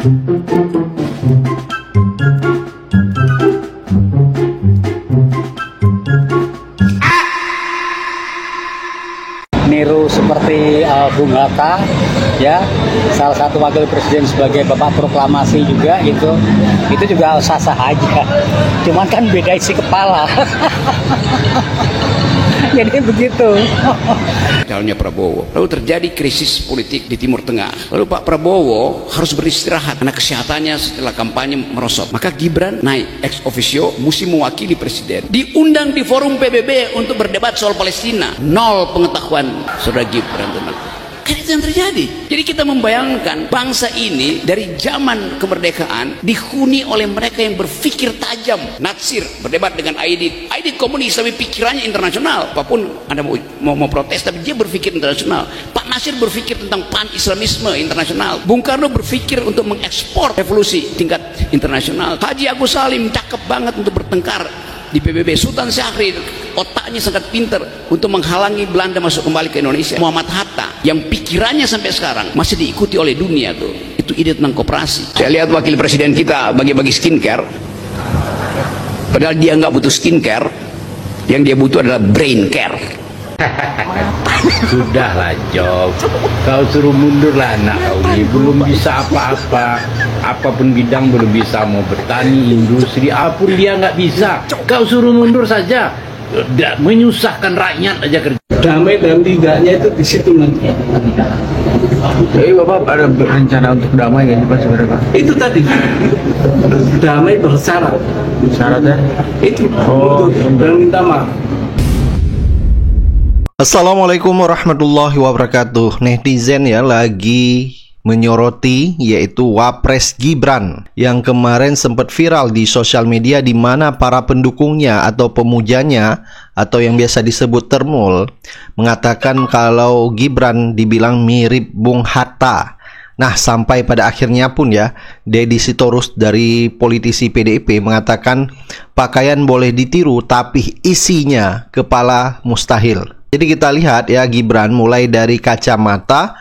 Niru seperti Bung Hatta, ya, salah satu wakil presiden sebagai bapak proklamasi juga gitu, itu juga sah-sah aja. Cuman kan beda isi kepala. Jadi begitu. Calonnya Prabowo. Lalu terjadi krisis politik di Timur Tengah. Lalu Pak Prabowo harus beristirahat karena kesehatannya setelah kampanye merosot. Maka Gibran naik ex officio, mesti mewakili presiden. Diundang di forum PBB untuk berdebat soal Palestina. Nol pengetahuan saudara Gibran, teman. Kan itu yang terjadi. Jadi kita membayangkan bangsa ini dari zaman kemerdekaan dihuni oleh mereka yang berpikir tajam. Natsir berdebat dengan Aidit komunis tapi pikirannya internasional. Apapun Anda mau protes tapi dia berpikir internasional. Pak Nasir berpikir tentang pan-islamisme internasional. Bung Karno berpikir untuk mengekspor revolusi tingkat internasional. Haji Agus Salim cakep banget untuk bertengkar di PBB. Sultan Syahrir otaknya sangat pintar untuk menghalangi Belanda masuk kembali ke Indonesia. Muhammad Hatta yang pikirannya sampai sekarang masih diikuti oleh dunia tuh, itu ide tentang koperasi. Saya lihat wakil presiden kita bagi-bagi skincare, padahal dia nggak butuh skincare, yang dia butuh adalah brain care. Sudahlah Job, kau suruh mundurlah anak kau ini, belum bisa apa-apa, apapun bidang belum bisa, mau bertani, industri, apapun dia nggak bisa. Kau suruh mundur saja, menyusahkan rakyat aja kerja. Damai dan tidaknya itu di situ nanti. Jadi Bapak ada rencana untuk damai kan Pak sebenarnya? Itu tadi damai bersyarat. Syaratnya? Itu dan minta maaf. Assalamualaikum warahmatullahi wabarakatuh. Netizen ya lagi menyoroti yaitu Wapres Gibran yang kemarin sempat viral di sosial media, di mana para pendukungnya atau pemujanya atau yang biasa disebut termul mengatakan kalau Gibran dibilang mirip Bung Hatta. Nah, sampai pada akhirnya pun ya, Deddy Sitorus dari politisi PDIP mengatakan pakaian boleh ditiru tapi isinya kepala mustahil. Jadi kita lihat ya, Gibran mulai dari kacamata,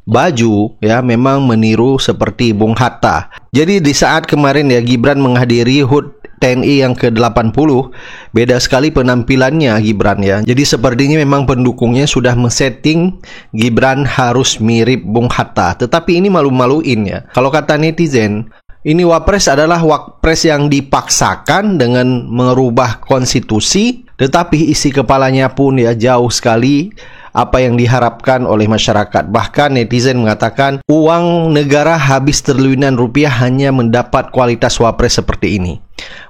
baju ya memang meniru seperti Bung Hatta. Jadi di saat kemarin ya Gibran menghadiri HUT TNI yang ke-80, beda sekali penampilannya Gibran ya. Jadi sepertinya memang pendukungnya sudah men-setting Gibran harus mirip Bung Hatta. Tetapi ini malu-maluin ya. Kalau kata netizen, ini Wapres adalah Wapres yang dipaksakan dengan merubah konstitusi, tetapi isi kepalanya pun ya jauh sekali apa yang diharapkan oleh masyarakat. Bahkan netizen mengatakan uang negara habis triliunan rupiah hanya mendapat kualitas Wapres seperti ini.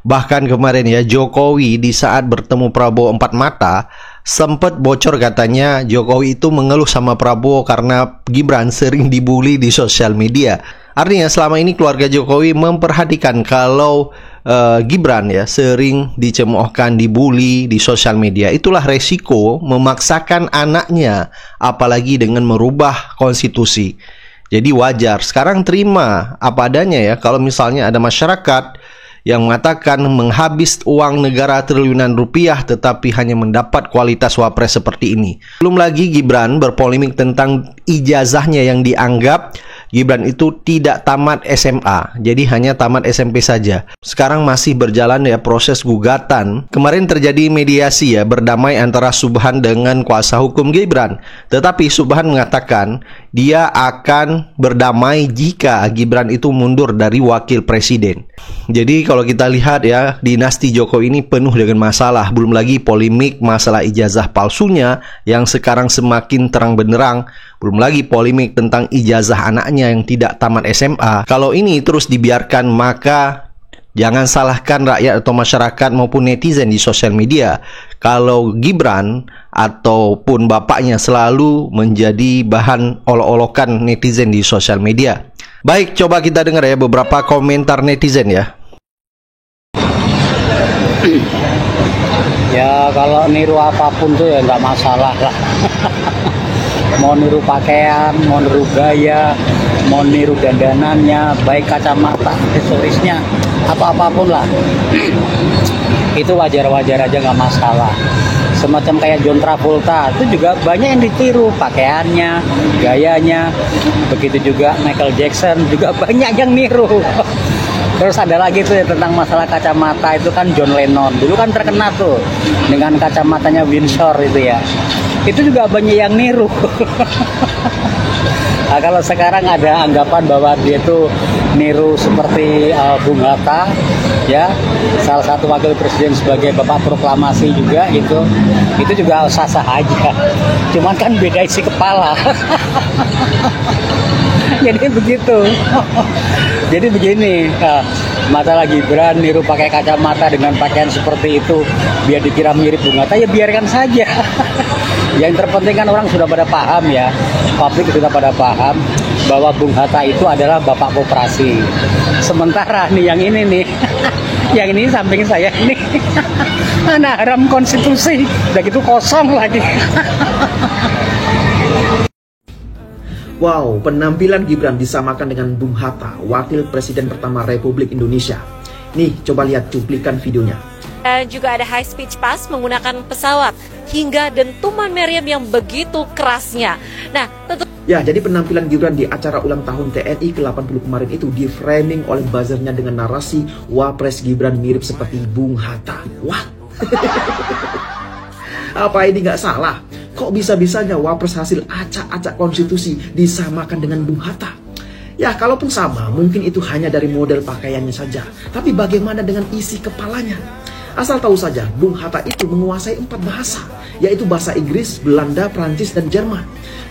Bahkan kemarin ya Jokowi di saat bertemu Prabowo empat mata sempat bocor katanya Jokowi itu mengeluh sama Prabowo karena Gibran sering dibully di sosial media. Artinya selama ini keluarga Jokowi memperhatikan kalau Gibran ya sering dicemoohkan, dibully di sosial media. Itulah resiko memaksakan anaknya, apalagi dengan merubah konstitusi. Jadi wajar. Sekarang terima apa adanya ya. Kalau misalnya ada masyarakat yang mengatakan menghabis uang negara triliunan rupiah tetapi hanya mendapat kualitas Wapres seperti ini. Belum lagi Gibran berpolemik tentang ijazahnya yang dianggap Gibran itu tidak tamat SMA, jadi hanya tamat SMP saja. Sekarang masih berjalan ya proses gugatan. Kemarin terjadi mediasi ya berdamai antara Subhan dengan kuasa hukum Gibran. Tetapi Subhan mengatakan dia akan berdamai jika Gibran itu mundur dari wakil presiden. Jadi kalau kita lihat ya, dinasti Jokowi ini penuh dengan masalah. Belum lagi polemik masalah ijazah palsunya yang sekarang semakin terang benderang. Belum lagi polemik tentang ijazah anaknya yang tidak tamat SMA. Kalau ini terus dibiarkan, maka jangan salahkan rakyat atau masyarakat maupun netizen di sosial media kalau Gibran ataupun bapaknya selalu menjadi bahan olok-olokan netizen di sosial media. Baik, coba kita dengar ya beberapa komentar netizen ya. Ya kalau niru apapun tuh ya nggak masalah lah. Mau niru pakaian, mau niru gaya, mau niru dandanannya, baik kacamata, aksesorisnya, atau apapun lah. Itu wajar-wajar aja, nggak masalah. semacam kayak John Travolta, itu juga banyak yang ditiru, pakaiannya, gayanya. Begitu juga Michael Jackson, juga banyak yang niru. Terus ada lagi tuh ya, tentang masalah kacamata, itu kan John Lennon dulu kan terkenal tuh dengan kacamatanya Windsor itu ya. Itu juga banyak yang niru. Nah, kalau sekarang ada anggapan bahwa dia itu niru seperti Bung Hatta, ya, salah satu wakil presiden sebagai bapak proklamasi juga, itu juga sah-sah aja. Cuman kan beda isi kepala. Jadi begitu. Jadi begini, masalah Gibran niru pakai kacamata dengan pakaian seperti itu, biar dikira mirip Bung Hatta, ya biarkan saja. Yang terpenting kan orang sudah pada paham ya, publik sudah pada paham bahwa Bung Hatta itu adalah bapak koperasi. Sementara nih yang ini nih, yang ini samping saya ini, anak haram konstitusi, udah gitu kosong lagi. Wow, penampilan Gibran disamakan dengan Bung Hatta, wakil presiden pertama Republik Indonesia. Nih, coba lihat cuplikan videonya. Dan juga ada high speed pass menggunakan pesawat hingga dentuman meriam yang begitu kerasnya. Nah, tentu ya, jadi penampilan Gibran di acara ulang tahun TNI ke-80 kemarin itu di framing oleh buzzernya dengan narasi Wapres Gibran mirip seperti Bung Hatta. Wah. Apa ini nggak salah? Kok bisa-bisanya Wapres hasil acak-acak konstitusi disamakan dengan Bung Hatta? Ya, kalaupun sama, mungkin itu hanya dari model pakaiannya saja. Tapi bagaimana dengan isi kepalanya? Asal tahu saja, Bung Hatta itu menguasai 4 bahasa, yaitu bahasa Inggris, Belanda, Prancis, dan Jerman.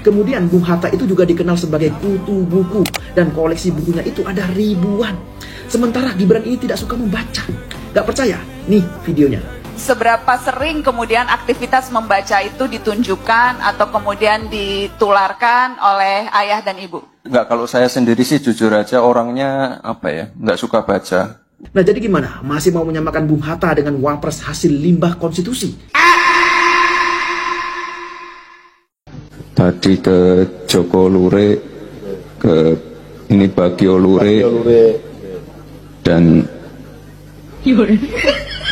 Kemudian Bung Hatta itu juga dikenal sebagai kutu buku, dan koleksi bukunya itu ada ribuan. Sementara Gibran ini tidak suka membaca. Gak percaya? Nih videonya. Seberapa sering kemudian aktivitas membaca itu ditunjukkan atau kemudian ditularkan oleh ayah dan ibu? Enggak, kalau saya sendiri sih jujur aja orangnya nggak suka baca. Nah, jadi gimana? Masih mau menyamakan Bung Hatta dengan Wapres hasil limbah konstitusi? Tadi ke Joko Lure, ke ini Bagio Lure, dan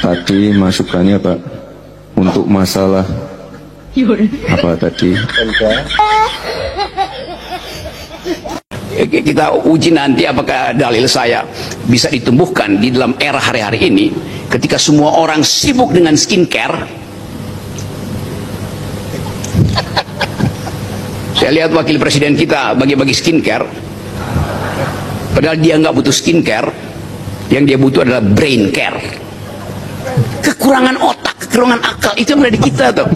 tadi masukannya Pak untuk masalah apa tadi? Kita uji nanti apakah dalil saya bisa ditumbuhkan di dalam era hari-hari ini ketika semua orang sibuk dengan skincare. Saya lihat wakil presiden kita bagi-bagi skincare, padahal dia nggak butuh skincare, yang dia butuh adalah brain care. Kekurangan otak, kekurangan akal itu yang ada di kita tuh.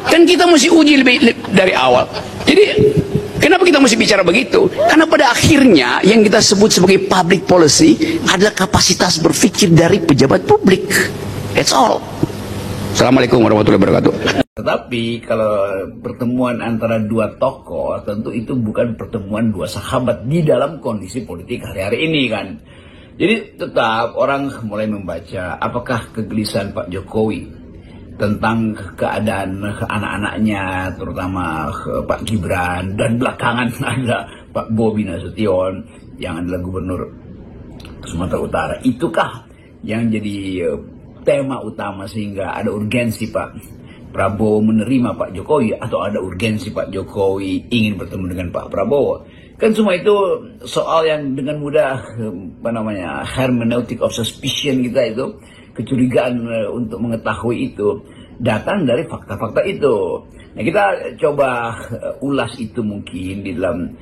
Kan kita mesti uji lebih dari awal. Jadi kenapa kita mesti bicara begitu? Karena pada akhirnya yang kita sebut sebagai public policy adalah kapasitas berpikir dari pejabat publik. That's all. Assalamualaikum warahmatullahi wabarakatuh. Tetapi kalau pertemuan antara dua tokoh, tentu itu bukan pertemuan dua sahabat di dalam kondisi politik hari-hari ini kan. Jadi tetap orang mulai membaca apakah kegelisahan Pak Jokowi tentang keadaan anak-anaknya, terutama Pak Gibran, dan belakangan ada Pak Bobi Nasution yang adalah gubernur Sumatera Utara. Itukah yang jadi tema utama sehingga ada urgensi Pak Prabowo menerima Pak Jokowi, atau ada urgensi Pak Jokowi ingin bertemu dengan Pak Prabowo? Kan semua itu soal yang dengan mudah hermeneutic of suspicion kita itu, kecurigaan untuk mengetahui itu datang dari fakta-fakta itu. Nah, kita coba ulas itu mungkin di dalam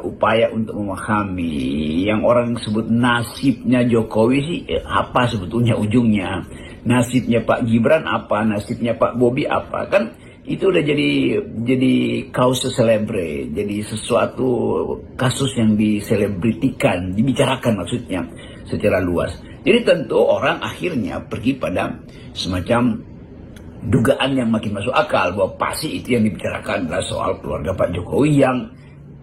upaya untuk memahami yang orang sebut nasibnya Jokowi sih apa sebetulnya ujungnya. Nasibnya Pak Gibran apa, nasibnya Pak Bobi apa, kan itu udah jadi causa celebre, jadi sesuatu kasus yang diselebritikan, dibicarakan maksudnya secara luas. Jadi tentu orang akhirnya pergi pada semacam dugaan yang makin masuk akal bahwa pasti itu yang dibicarakan adalah soal keluarga Pak Jokowi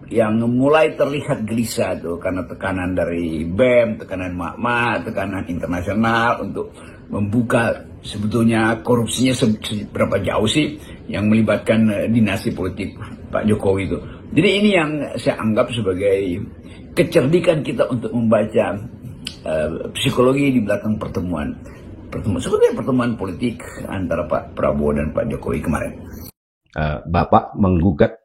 yang mulai terlihat gelisah tuh karena tekanan dari BEM, tekanan MAKMA, tekanan internasional untuk membuka sebetulnya korupsinya seberapa jauh sih yang melibatkan dinasti politik Pak Jokowi itu. Jadi ini yang saya anggap sebagai kecerdikan kita untuk membaca psikologi di belakang pertemuan pertemuan politik antara Pak Prabowo dan Pak Jokowi kemarin. Bapak menggugat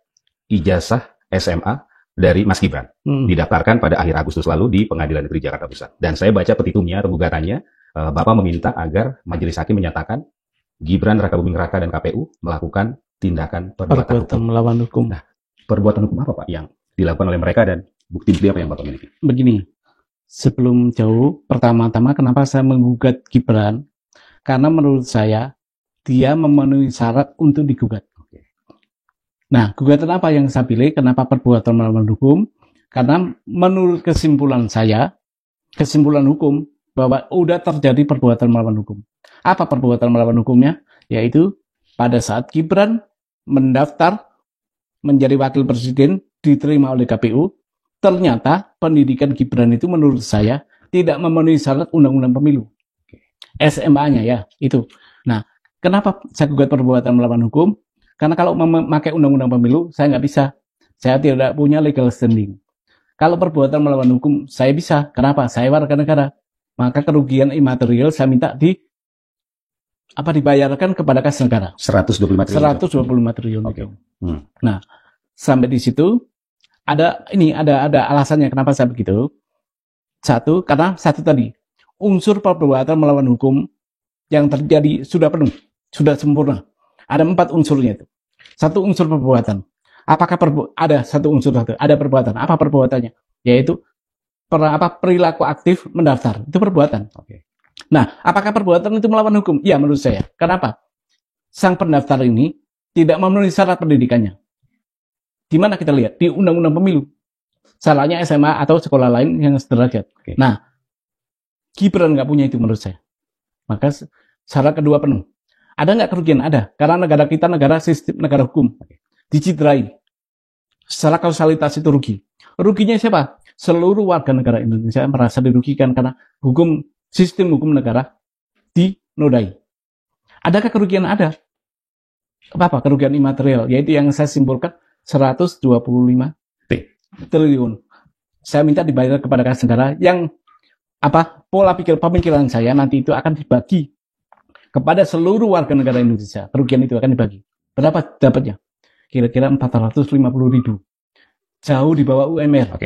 ijazah SMA dari Mas Gibran, didaftarkan pada akhir Agustus lalu di Pengadilan Negeri Jakarta Pusat. Dan saya baca petitumnya atau gugatannya, Bapak meminta agar majelis hakim menyatakan Gibran Rakabuming Raka dan KPU melakukan tindakan perbuatan melawan hukum. Nah, perbuatan hukum apa Pak yang dilakukan oleh mereka dan bukti-bukti apa yang Bapak miliki? Begini, sebelum jauh, pertama-tama kenapa saya menggugat Gibran? Karena menurut saya, dia memenuhi syarat untuk digugat. Nah, gugatan apa yang saya pilih? Kenapa perbuatan melawan hukum? Karena menurut kesimpulan saya, kesimpulan hukum, bahwa sudah terjadi perbuatan melawan hukum. Apa perbuatan melawan hukumnya? Yaitu pada saat Gibran mendaftar menjadi wakil presiden diterima oleh KPU, ternyata pendidikan Gibran itu menurut saya tidak memenuhi syarat undang-undang pemilu. SMA-nya ya, itu. Nah, kenapa saya gugat perbuatan melawan hukum? Karena kalau memakai undang-undang pemilu, saya nggak bisa. Saya tidak punya legal standing. Kalau perbuatan melawan hukum, saya bisa. Kenapa? Saya warga negara. Maka kerugian imaterial saya minta dibayarkan kepada kas negara. 125 triliun. Okay. Nah, sampai di situ ada alasannya kenapa saya begitu. Satu, karena satu tadi unsur perbuatan melawan hukum yang terjadi sudah penuh, sudah sempurna. Ada 4 unsurnya itu. Satu unsur perbuatan. Apakah ada satu unsur satu? Ada perbuatan. Apa perbuatannya? Yaitu perilaku aktif mendaftar. Itu perbuatan. Nah, apakah perbuatan itu melawan hukum? Ya, menurut saya. Kenapa? Sang pendaftar ini tidak memenuhi syarat pendidikannya. Di mana kita lihat? Di Undang-Undang Pemilu. Salahnya SMA atau sekolah lain yang sederajat. Nah, Gibran nggak punya itu menurut saya. Maka syarat kedua penuh. Ada nggak kerugian? Ada. Karena negara kita negara sistem negara hukum. Diciderai. Secara kausalitas itu rugi. Ruginya siapa? Seluruh warga negara Indonesia merasa dirugikan karena sistem hukum negara dinodai. Adakah kerugian? Ada. Apa? Kerugian imaterial. Yaitu yang saya simpulkan 125 triliun. Saya minta dibayar kepada kas negara yang pola pikir pemikiran saya nanti itu akan dibagi kepada seluruh warga negara Indonesia. Kerugian itu akan dibagi. Berapa dapatnya? Kira-kira 450.000. Jauh di bawah UMR.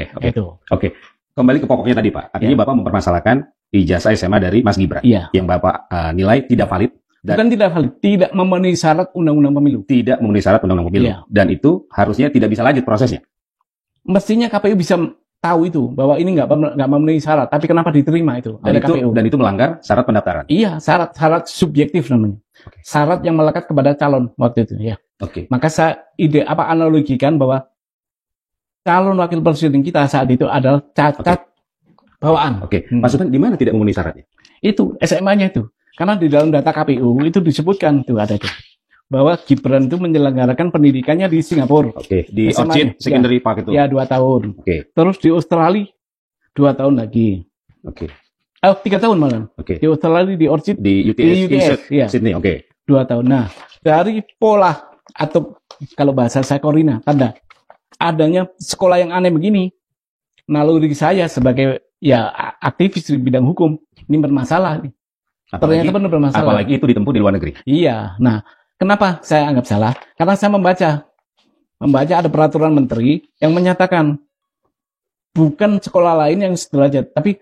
Oke. Kembali ke pokoknya tadi Pak. Artinya Bapak mempermasalahkan ijazah SMA dari Mas Gibran. Yang Bapak nilai tidak valid. Bukan tidak valid, tidak memenuhi syarat Undang-Undang Pemilu. Tidak memenuhi syarat Undang-Undang Pemilu. Dan itu harusnya tidak bisa lanjut prosesnya. Mestinya KPU bisa tahu itu bahwa ini nggak memenuhi syarat, tapi kenapa diterima itu dari KPU? Dan itu melanggar syarat pendaftaran. Iya, syarat subjektif namanya. Syarat yang melekat kepada calon waktu itu ya. Maka saya analogikan bahwa calon wakil presiden kita saat itu adalah cacat bawaan. Maksudnya di mana tidak memenuhi syaratnya? Itu SMA-nya itu. Karena di dalam data KPU itu disebutkan tuh ada itu bahwa Gibran itu menyelenggarakan pendidikannya di Singapura. Di Orchid Secondary Park itu. Ya, 2 tahun. Terus di Australia 2 tahun lagi. 3 tahun malah. Di Australia di Orchid di UTS Sydney. 2 tahun. Nah, dari pola atau kalau bahasa saya Korina, tanda adanya sekolah yang aneh begini, naluri saya sebagai aktivis di bidang hukum ini bermasalah nih. Ternyata benar bermasalah. Apalagi itu ditempuh di luar negeri. Iya. Nah, kenapa saya anggap salah? Karena saya membaca ada peraturan menteri yang menyatakan bukan sekolah lain yang sederajat, tapi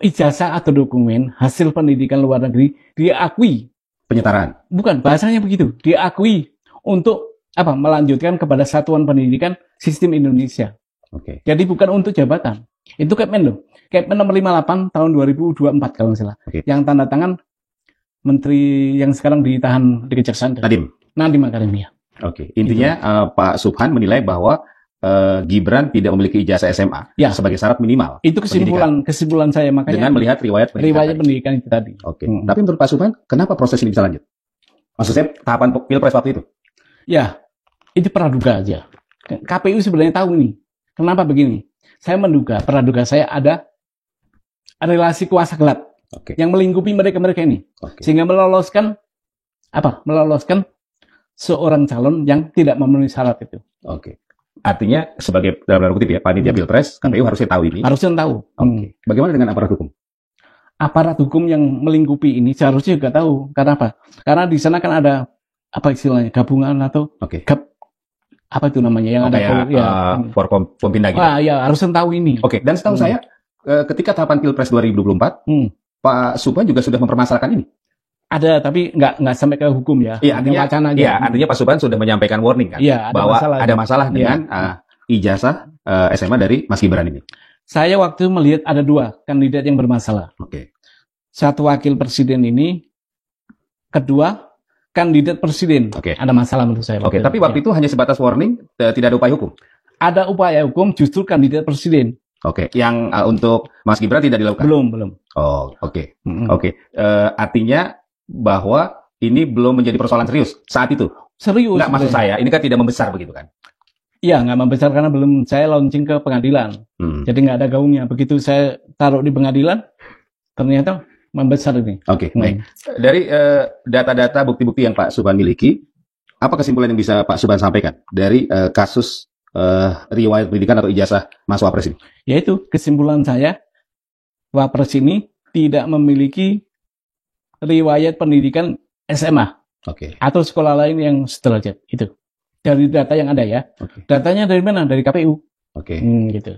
ijazah atau dokumen hasil pendidikan luar negeri diakui. Penyetaraan. Bukan, bahasanya begitu. Diakui untuk melanjutkan kepada satuan pendidikan sistem Indonesia. Jadi bukan untuk jabatan. Itu Kepmen loh. Kepmen nomor 58 tahun 2024 kalau nggak salah. Yang tanda tangan menteri yang sekarang ditahan di Kejaksaan. Nadiem Makarim ya. Intinya Pak Subhan menilai bahwa Gibran tidak memiliki ijazah SMA sebagai syarat minimal. Itu kesimpulan saya makanya. Dengan melihat riwayat pendidikan itu tadi. Tapi menurut Pak Subhan, kenapa proses ini bisa lanjut? Maksud saya tahapan pilpres waktu itu? Ya, itu praduga aja. KPU sebenarnya tahu nih. Kenapa begini? Saya praduga saya ada relasi kuasa gelap yang melingkupi mereka ini, sehingga meloloskan seorang calon yang tidak memenuhi syarat itu. Artinya sebagai dalam tanda kutip panitia pilpres, KPU harusnya tahu ini. Harusnya tahu. Bagaimana dengan aparat hukum? aparat hukum yang melingkupi ini seharusnya juga tahu. Karena apa? Karena di sana kan ada apa istilahnya gabungan atau apa itu namanya yang ada Forkompinda gitu. Ya harus tahu ini. Oke, dan setahu saya ketika tahapan Pilpres 2024, Pak Subhan juga sudah mempermasalahkan ini. Ada, tapi nggak sampai ke hukum ya. Iya, artinya, wacana aja. Iya, artinya Pak Subhan sudah menyampaikan warning kan, bahwa ada masalah dengan ijazah SMA dari Mas Gibran ini. Saya waktu melihat ada 2 kandidat yang bermasalah. Satu wakil presiden ini, kedua kandidat presiden. Ada masalah menurut saya. Tapi waktu itu hanya sebatas warning, tidak ada upaya hukum. Ada upaya hukum justru kandidat presiden. Yang untuk Mas Gibran tidak dilakukan. Belum. Artinya bahwa ini belum menjadi persoalan serius saat itu. Serius. Nggak, maksud saya, ini kan tidak membesar begitu kan? Iya, nggak membesar karena belum saya launching ke pengadilan. Jadi nggak ada gaungnya. Begitu saya taruh di pengadilan, ternyata membesar ini. Baik. Dari data-data bukti-bukti yang Pak Subhan miliki, apa kesimpulan yang bisa Pak Subhan sampaikan dari kasus riwayat pendidikan atau ijazah Mas Wapres ini? Yaitu kesimpulan saya, Wapres ini tidak memiliki riwayat pendidikan SMA atau sekolah lain yang sederajat. Itu dari data yang ada ya. Datanya dari mana? Dari KPU. Gitu.